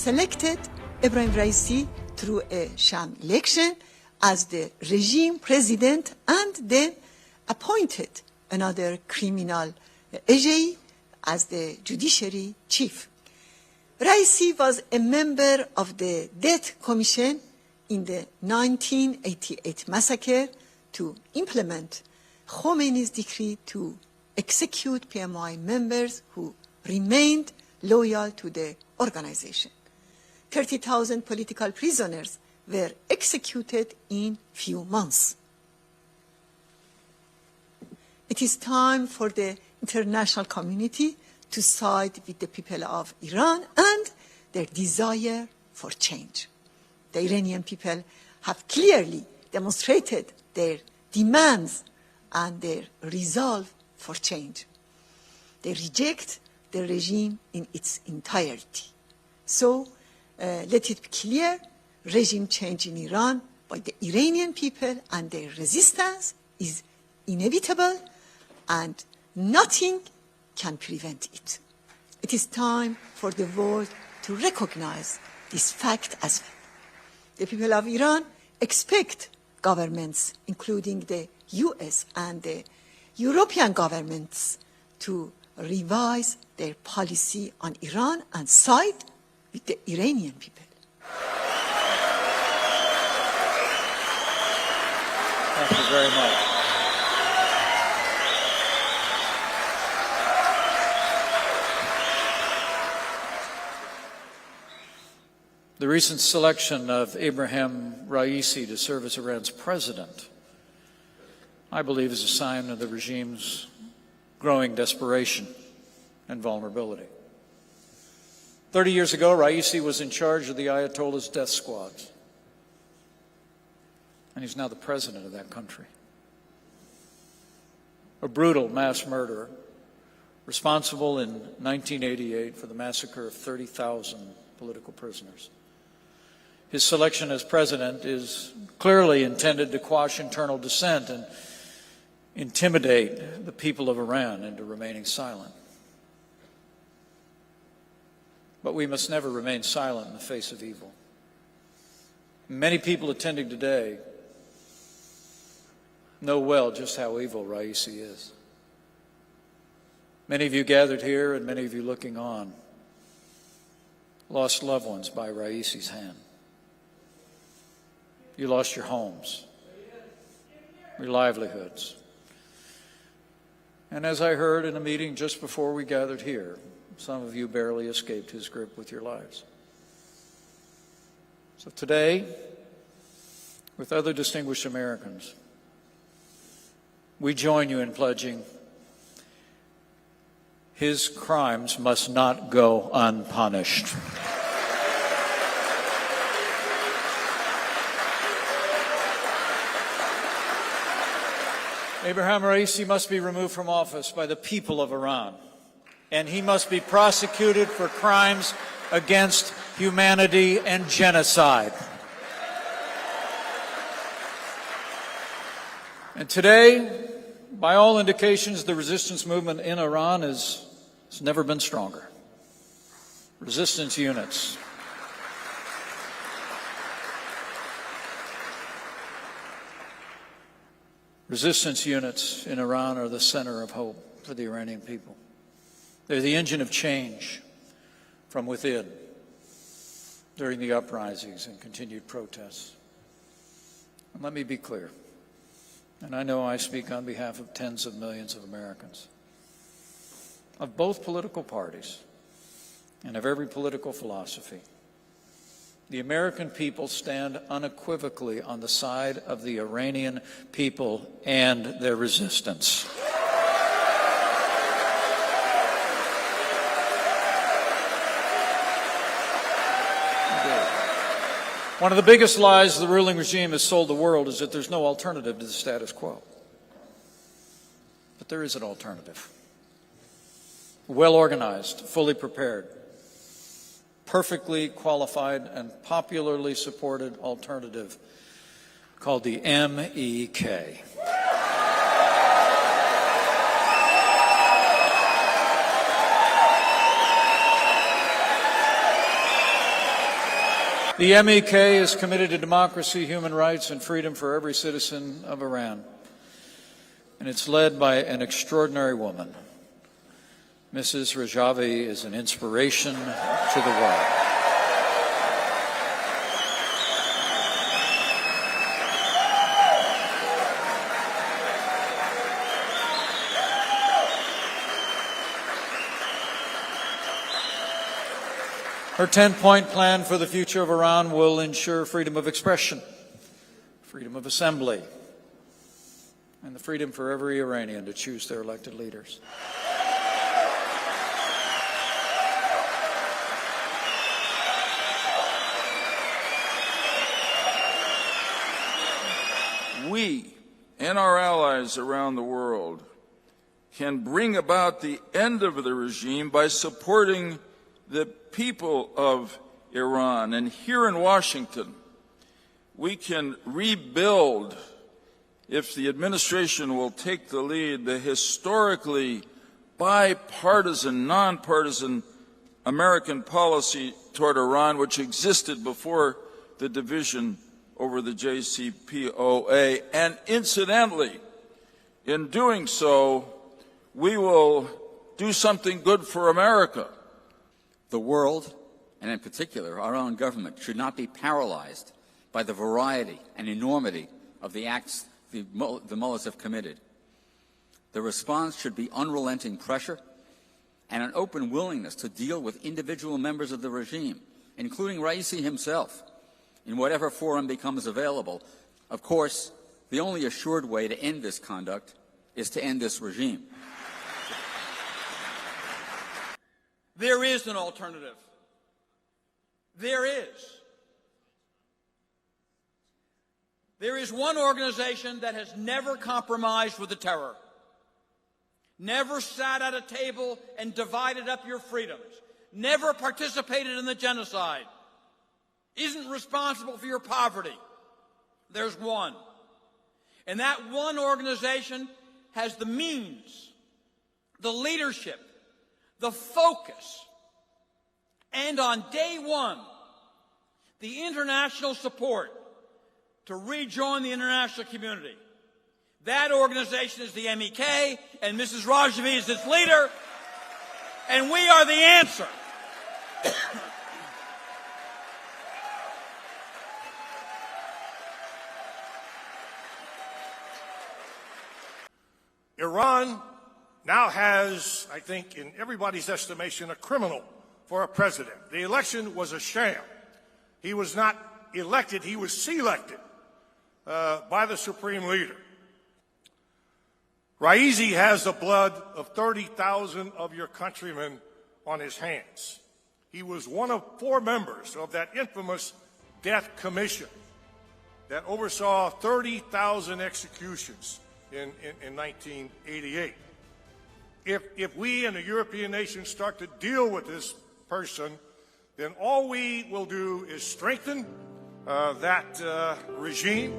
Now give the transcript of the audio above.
selected Ebrahim Raisi through a sham election as the regime president and then appointed another criminal AJ as the judiciary chief. Raisi was a member of the Death Commission in the 1988 massacre to implement Khomeini's decree to execute PMI members who remained loyal to the organization. 30,000 political prisoners were executed in few months. It is time for the international community to side with the people of Iran and their desire for change. The Iranian people have clearly demonstrated their demands and their resolve for change. They reject the regime in its entirety. So let it be clear, regime change in Iran by the Iranian people and their resistance is inevitable and nothing can prevent it. It is time for the world to recognize this fact as well. The people of Iran expect governments, including the US and the European governments, to revise their policy on Iran and side with the Iranian people. Thank you very much. The recent selection of Ebrahim Raisi to serve as Iran's president, I believe, is a sign of the regime's growing desperation and vulnerability. 30 years ago, Raisi was in charge of the Ayatollah's death squads, and he's now the president of that country. A brutal mass murderer responsible in 1988 for the massacre of 30,000 political prisoners. His selection as president is clearly intended to quash internal dissent and intimidate the people of Iran into remaining silent. But we must never remain silent in the face of evil. Many people attending today know well just how evil Raisi is. Many of you gathered here and many of you looking on lost loved ones by Raisi's hand. You lost your homes, your livelihoods. And as I heard in a meeting just before we gathered here, some of you barely escaped his grip with your lives. So today, with other distinguished Americans, we join you in pledging his crimes must not go unpunished. Ebrahim Raisi must be removed from office by the people of Iran, and he must be prosecuted for crimes against humanity and genocide. And today, by all indications, the resistance movement in Iran has never been stronger. Resistance units. Resistance units in Iran are the center of hope for the Iranian people. They're the engine of change from within during the uprisings and continued protests. And let me be clear, and I know I speak on behalf of tens of millions of Americans, of both political parties and of every political philosophy. The American people stand unequivocally on the side of the Iranian people and their resistance. One of the biggest lies the ruling regime has sold the world is that there's no alternative to the status quo. But there is an alternative. Well organized, fully prepared, perfectly qualified and popularly supported alternative called the MEK. The MEK is committed to democracy, human rights, and freedom for every citizen of Iran. And it's led by an extraordinary woman. Mrs. Rajavi is an inspiration to the world. Her 10-point plan for the future of Iran will ensure freedom of expression, freedom of assembly, and the freedom for every Iranian to choose their elected leaders. We and our allies around the world can bring about the end of the regime by supporting the people of Iran. And here in Washington, we can rebuild, if the administration will take the lead, the historically bipartisan, nonpartisan American policy toward Iran, which existed before the division over the JCPOA. And incidentally, in doing so, we will do something good for America. The world, and in particular our own government, should not be paralyzed by the variety and enormity of the acts the mullahs have committed. The response should be unrelenting pressure and an open willingness to deal with individual members of the regime, including Raisi himself, in whatever forum becomes available. Of course, the only assured way to end this conduct is to end this regime. There is an alternative. There is. There is one organization that has never compromised with the terror, never sat at a table and divided up your freedoms, never participated in the genocide, isn't responsible for your poverty. There's one. And that one organization has the means, the leadership, the focus, and on day one, the international support to rejoin the international community. That organization is the MEK, and Mrs. Rajavi is its leader, and we are the answer. Iran now has, I think, in everybody's estimation, a criminal for a president. The election was a sham. He was not elected, he was selected by the supreme leader. Raisi has the blood of 30,000 of your countrymen on his hands. He was one of 4 members of that infamous death commission that oversaw 30,000 executions in 1988. If we and the European nations start to deal with this person, then all we will do is strengthen that regime.